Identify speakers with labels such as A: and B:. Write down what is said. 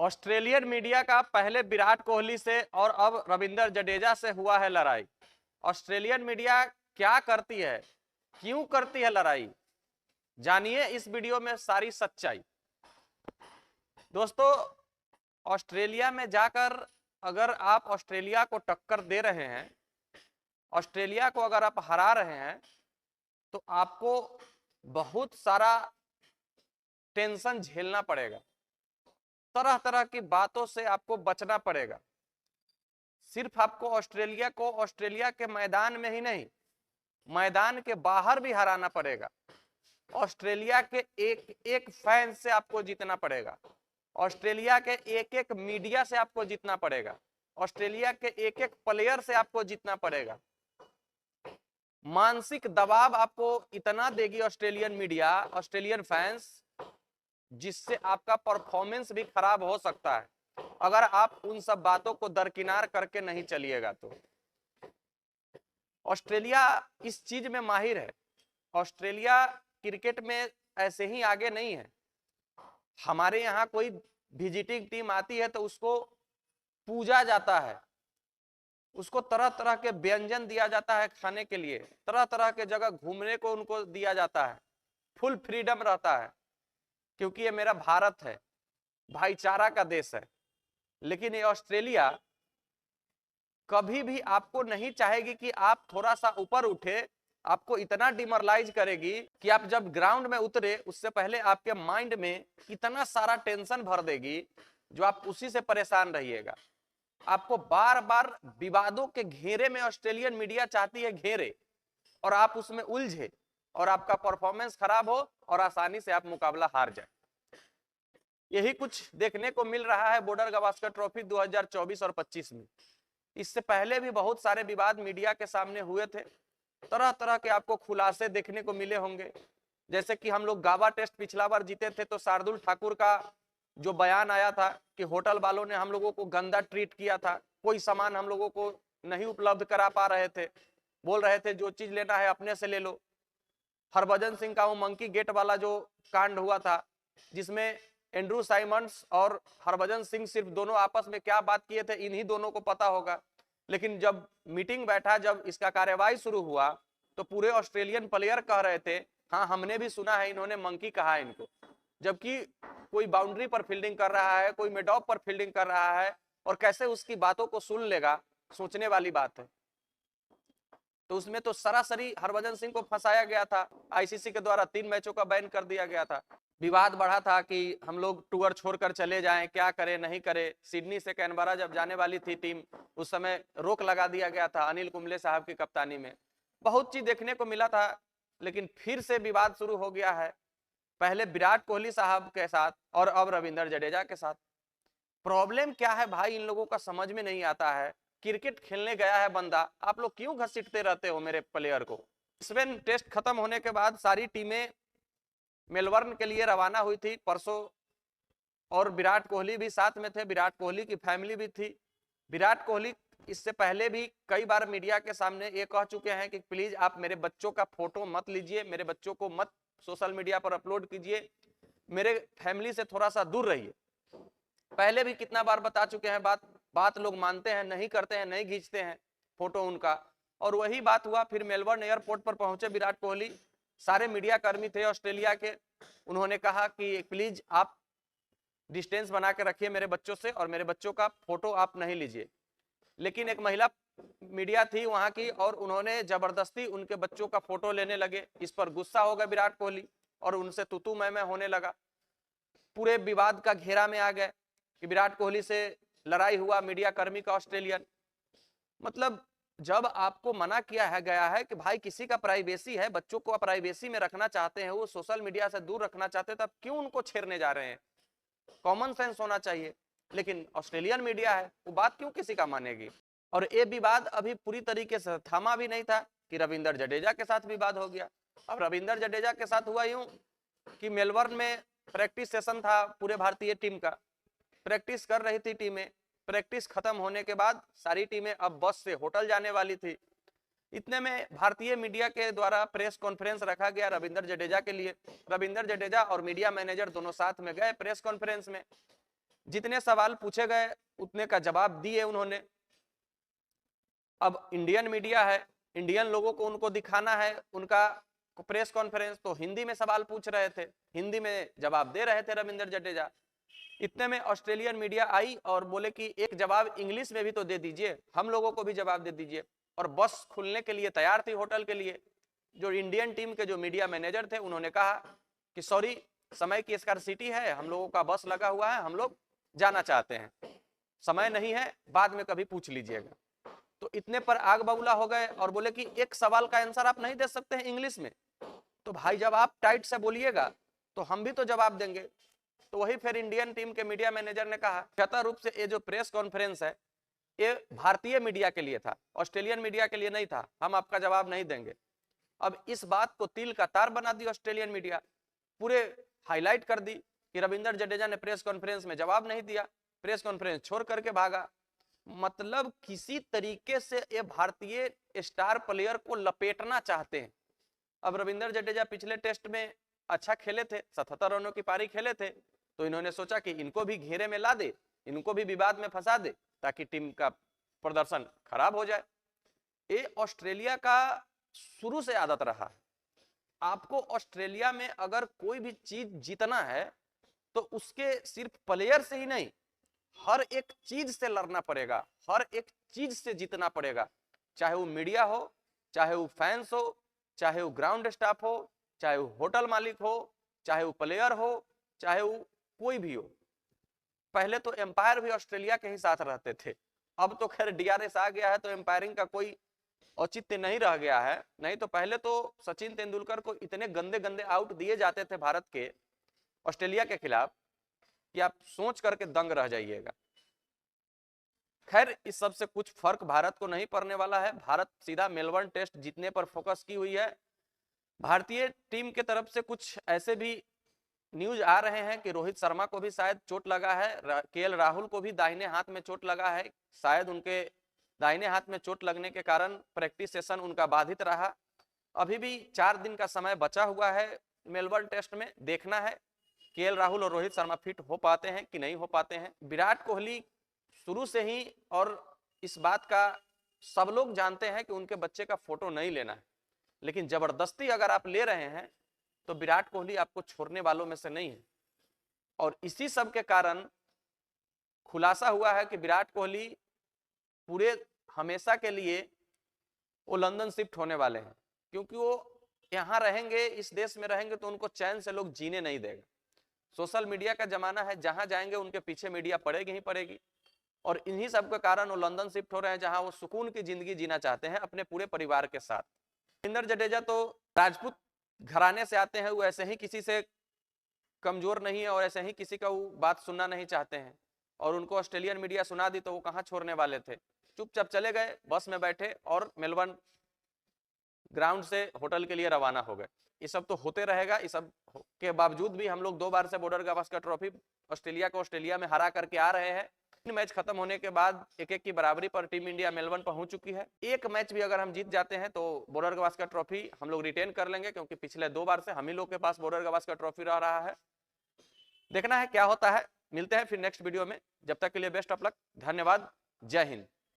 A: Australian media का पहले विराट कोहली से और अब रविंद्र जडेजा से हुआ है लड़ाई। ऑस्ट्रेलियन मीडिया क्या करती है, क्यों करती है लड़ाई, जानिए इस वीडियो में सारी सच्चाई। दोस्तों, ऑस्ट्रेलिया में जाकर अगर आप ऑस्ट्रेलिया को टक्कर दे रहे हैं, ऑस्ट्रेलिया को अगर आप हरा रहे हैं, तो आपको बहुत सारा टेंशन झेलना पड़ेगा, तरह तरह की बातों से आपको बचना पड़ेगा। सिर्फ आपको ऑस्ट्रेलिया को ऑस्ट्रेलिया के मैदान में ही नहीं, मैदान के बाहर भी हराना पड़ेगा। ऑस्ट्रेलिया के एक एक फैन से आपको जीतना पड़ेगा, ऑस्ट्रेलिया के एक एक मीडिया से आपको जीतना पड़ेगा, ऑस्ट्रेलिया के एक एक प्लेयर से आपको जीतना पड़ेगा। मानसिक दबाव आपको इतना देगी ऑस्ट्रेलियन मीडिया, ऑस्ट्रेलियन फैंस, जिससे आपका परफॉर्मेंस भी खराब हो सकता है अगर आप उन सब बातों को दरकिनार करके नहीं चलिएगा तो। ऑस्ट्रेलिया इस चीज में माहिर है। ऑस्ट्रेलिया क्रिकेट में ऐसे ही आगे नहीं है। हमारे यहाँ कोई विजिटिंग टीम आती है तो उसको पूजा जाता है, उसको तरह तरह के व्यंजन दिया जाता है खाने के लिए, तरह तरह के जगह घूमने को उनको दिया जाता है, फुल फ्रीडम रहता है, क्योंकि ये मेरा भारत है, भाईचारा का देश है। लेकिन ये ऑस्ट्रेलिया कभी भी आपको नहीं चाहेगी कि आप थोड़ा सा ऊपर उठे, आपको इतना डिमोरलाइज करेगी कि आप जब ग्राउंड में उतरे उससे पहले आपके माइंड में इतना सारा टेंशन भर देगी जो आप उसी से परेशान रहिएगा। आपको बार बार विवादों के घेरे में ऑस्ट्रेलियन मीडिया चाहती है घेरे, और आप उसमें उलझे और आपका परफॉर्मेंस खराब हो और आसानी से आप मुकाबला हार जाए। यही कुछ देखने को मिल रहा है बॉर्डर गावस्कर ट्रॉफी 2024 और 25 में। इससे पहले भी बहुत सारे विवाद मीडिया के सामने हुए थे, तरह तरह के आपको खुलासे देखने को मिले होंगे। जैसे कि हम लोग गावा टेस्ट पिछला बार जीते थे तो शार्दुल ठाकुर का जो बयान आया था कि होटल वालों ने हम लोगों को गंदा ट्रीट किया था, कोई सामान हम लोगों को नहीं उपलब्ध करा पा रहे थे, बोल रहे थे जो चीज लेना है अपने से ले लो। हरभजन सिंह का वो मंकी गेट वाला जो कांड हुआ था, जिसमें एंड्रू साइमंड्स और हरभजन सिंह सिर्फ दोनों आपस में क्या बात किए थे इन्हीं दोनों को पता होगा। लेकिन जब मीटिंग बैठा, जब इसका कार्यवाही शुरू हुआ, तो पूरे ऑस्ट्रेलियन प्लेयर कह रहे थे हाँ हमने भी सुना है इन्होंने मंकी कहा इनको, जबकि कोई बाउंड्री पर फील्डिंग कर रहा है, कोई मिड ऑफ पर फील्डिंग कर रहा है, और कैसे उसकी बातों को सुन लेगा, सोचने वाली बात है। तो उसमें तो सरासरी हरभजन सिंह को फंसाया गया था, आईसीसी के द्वारा 3 मैचों का बैन कर दिया गया था। विवाद बढ़ा था कि हम लोग टूर छोड़कर चले जाएं, क्या करें नहीं करें। सिडनी से कैनबरा जब जाने वाली थी टीम, उस समय रोक लगा दिया गया था अनिल कुंबले साहब की कप्तानी में। बहुत चीज देखने को मिला था, लेकिन फिर से विवाद शुरू हो गया है, पहले विराट कोहली साहब के साथ और अब रविंद्र जडेजा के साथ। प्रॉब्लम क्या है भाई, इन लोगों का समझ में नहीं आता है। क्रिकेट खेलने गया है बंदा, आप लोग क्यों घसीटते रहते हो मेरे प्लेयर को। ब्रिस्बेन टेस्ट खत्म होने के बाद सारी टीमें मेलबर्न के लिए रवाना हुई थी परसों, और विराट कोहली भी साथ में थे, विराट कोहली की फैमिली भी थी। विराट कोहली इससे पहले भी कई बार मीडिया के सामने ये कह चुके हैं कि प्लीज आप मेरे बच्चों का फोटो मत लीजिए, मेरे बच्चों को मत सोशल मीडिया पर अपलोड कीजिए, मेरे फैमिली से थोड़ा सा दूर रहिए। पहले भी कितना बार बता चुके हैं, बात लोग मानते हैं, नहीं करते हैं, नहीं खींचते हैं फोटो उनका। और वही बात हुआ, फिर मेलबर्न एयरपोर्ट पर पहुंचे विराट कोहली, सारे मीडिया कर्मी थे ऑस्ट्रेलिया के, उन्होंने कहा कि प्लीज आप डिस्टेंस बना के रखिए मेरे बच्चों से, और मेरे बच्चों का फोटो आप नहीं लीजिए। लेकिन एक महिला मीडिया थी वहां की, और उन्होंने जबरदस्ती उनके बच्चों का फोटो लेने लगे। इस पर गुस्सा हो गया विराट कोहली और उनसे तू मैं होने लगा। पूरे विवाद का घेरा में आ गए कि विराट कोहली से लड़ाई हुआ मीडिया कर्मी का ऑस्ट्रेलियन। मतलब जब आपको मना किया है गया है कि भाई किसी का प्राइवेसी है, बच्चों को प्राइवेसी में रखना चाहते हैं, वो सोशल मीडिया से दूर रखना चाहते हैं, तब क्यों उनको छेड़ने जा रहे हैं। कॉमन सेंस होना चाहिए। लेकिन ऑस्ट्रेलियन मीडिया है, वो बात क्यों किसी का मानेगी। और ये विवाद अभी पूरी तरीके से थमा भी नहीं था कि रविंद्र जडेजा के साथ विवाद हो गया। अब रविंद्र जडेजा के साथ हुआ यूं कि मेलबर्न में प्रैक्टिस सेशन था पूरे भारतीय टीम का, प्रैक्टिस कर रही थी टीमें। प्रैक्टिस खत्म होने के बाद सारी टीमें अब बस से होटल जाने वाली थी। इतने में भारतीय मीडिया के द्वारा प्रेस कॉन्फ्रेंस रखा गया रविंद्र जडेजा के लिए। रविंद्र जडेजा और मीडिया मैनेजर दोनों साथ में गए प्रेस कॉन्फ्रेंस में। जितने सवाल पूछे गए उतने का जवाब दिए उन्होंने। अब इंडियन मीडिया है, इंडियन लोगों को उनको दिखाना है उनका प्रेस कॉन्फ्रेंस, तो हिंदी में सवाल पूछ रहे थे, हिंदी में जवाब दे रहे थे रविंद्र जडेजा। इतने में ऑस्ट्रेलियन मीडिया आई और बोले कि एक जवाब इंग्लिश में भी तो दे दीजिए, हम लोगों को भी जवाब दे दीजिए। और बस खुलने के लिए तैयार थी होटल के लिए। जो इंडियन टीम के जो मीडिया मैनेजर थे उन्होंने कहा कि सॉरी, समय की स्कार्सिटी है, हम लोगों का बस लगा हुआ है, हम लोग जाना चाहते हैं, समय नहीं है, बाद में कभी पूछ लीजिएगा। तो इतने पर आग बबूला हो गए और बोले कि एक सवाल का आंसर आप नहीं दे सकते हैं इंग्लिश में। तो भाई जब आप टाइट से बोलिएगा तो हम भी तो जवाब देंगे। तो वही फिर इंडियन टीम के मीडिया मैनेजर ने कहा, कहता रूप से ये जो प्रेस कॉन्फ्रेंस है ये भारतीय मीडिया के लिए था, ऑस्ट्रेलियन मीडिया के लिए नहीं था, हम आपका जवाब नहीं देंगे। अब इस बात को तिल का तार बना दी ऑस्ट्रेलियन मीडिया, पूरे हाईलाइट कर दी कि रविंद्र जडेजा ने प्रेस कॉन्फ्रेंस में जवाब नहीं दिया, प्रेस कॉन्फ्रेंस छोड़ करके भागा। मतलब किसी तरीके से ये भारतीय स्टार प्लेयर को लपेटना चाहते हैं। अब रविंद्र जडेजा पिछले टेस्ट में अच्छा खेले थे, 77 रनों की पारी खेले थे, तो इन्होंने सोचा कि इनको भी घेरे में ला दे, इनको भी विवाद में फंसा दे ताकि टीम का प्रदर्शन खराब हो जाए। ये ऑस्ट्रेलिया का शुरू से आदत रहा। आपको ऑस्ट्रेलिया में अगर कोई भी चीज जीतना है तो उसके सिर्फ प्लेयर से ही नहीं, हर एक चीज से लड़ना पड़ेगा, हर एक चीज से जीतना पड़ेगा, चाहे वो मीडिया हो, चाहे वो फैंस हो, चाहे वो ग्राउंड स्टाफ हो, चाहे वो होटल मालिक हो, चाहे वो प्लेयर हो, चाहे वो कोई भी हो। पहले तो एम्पायर भी ऑस्ट्रेलिया के ही साथ रहते थे, अब तो खैर डीआरएस आ गया है तो एम्पायरिंग का कोई औचित्य नहीं रह गया है। नहीं तो पहले तो सचिन तेंदुलकर को इतने गंदे गंदे आउट दिए जाते थे भारत के ऑस्ट्रेलिया के खिलाफ कि आप सोच करके दंग रह जाइएगा। खैर इस सब से कुछ फर्क भारत को नहीं पड़ने वाला है, भारत सीधा मेलबर्न टेस्ट जीतने पर फोकस की हुई है। भारतीय टीम के तरफ से कुछ ऐसे भी न्यूज आ रहे हैं कि रोहित शर्मा को भी शायद चोट लगा है, केएल राहुल को भी दाहिने हाथ में चोट लगा है, शायद उनके दाहिने हाथ में चोट लगने के कारण प्रैक्टिस सेशन उनका बाधित रहा। अभी भी 4 दिन का समय बचा हुआ है मेलबर्न टेस्ट में, देखना है केएल राहुल और रोहित शर्मा फिट हो पाते हैं कि नहीं हो पाते हैं। विराट कोहली शुरू से ही, और इस बात का सब लोग जानते हैं कि उनके बच्चे का फोटो नहीं लेना है, लेकिन जबरदस्ती अगर आप ले रहे हैं तो विराट कोहली आपको छोड़ने वालों में से नहीं है। और इसी सब के कारण खुलासा हुआ है कि विराट कोहली पूरे हमेशा के लिए वो लंदन शिफ्ट होने वाले हैं, क्योंकि वो यहाँ रहेंगे, इस देश में रहेंगे तो उनको चैन से लोग जीने नहीं देगा। सोशल मीडिया का जमाना है, जहां जाएंगे उनके पीछे मीडिया पड़ेगी ही पड़ेगी, और इन्हीं सब के कारण वो लंदन शिफ्ट हो रहे हैं, जहां वो सुकून की जिंदगी जीना चाहते हैं अपने पूरे परिवार के साथ। रविंद्र जडेजा तो राजपूत घराने से आते हैं, वो ऐसे ही किसी से कमजोर नहीं है और ऐसे ही किसी का वो बात सुनना नहीं चाहते हैं, और उनको ऑस्ट्रेलियन मीडिया सुना दी तो वो कहाँ छोड़ने वाले थे, चुपचाप चले गए, बस में बैठे और मेलबर्न ग्राउंड से होटल के लिए रवाना हो गए। ये सब तो होते रहेगा। इस सब के बावजूद भी हम लोग 2 बार से बॉर्डर गावस्कर ट्रॉफी ऑस्ट्रेलिया को ऑस्ट्रेलिया में हरा करके आ रहे हैं। 3 मैच खत्म होने के बाद 1-1 की बराबरी पर टीम इंडिया मेलबर्न पहुंच चुकी है। एक मैच भी अगर हम जीत जाते हैं तो बॉर्डर गावस्कर ट्रॉफी हम लोग रिटेन कर लेंगे, क्योंकि पिछले 2 बार से हम ही लोग के पास बॉर्डर गावस्कर ट्रॉफी रह रहा है। देखना है क्या होता है। मिलते हैं फिर नेक्स्ट वीडियो में, जब तक के लिए बेस्ट ऑफ लक, धन्यवाद, जय हिंद।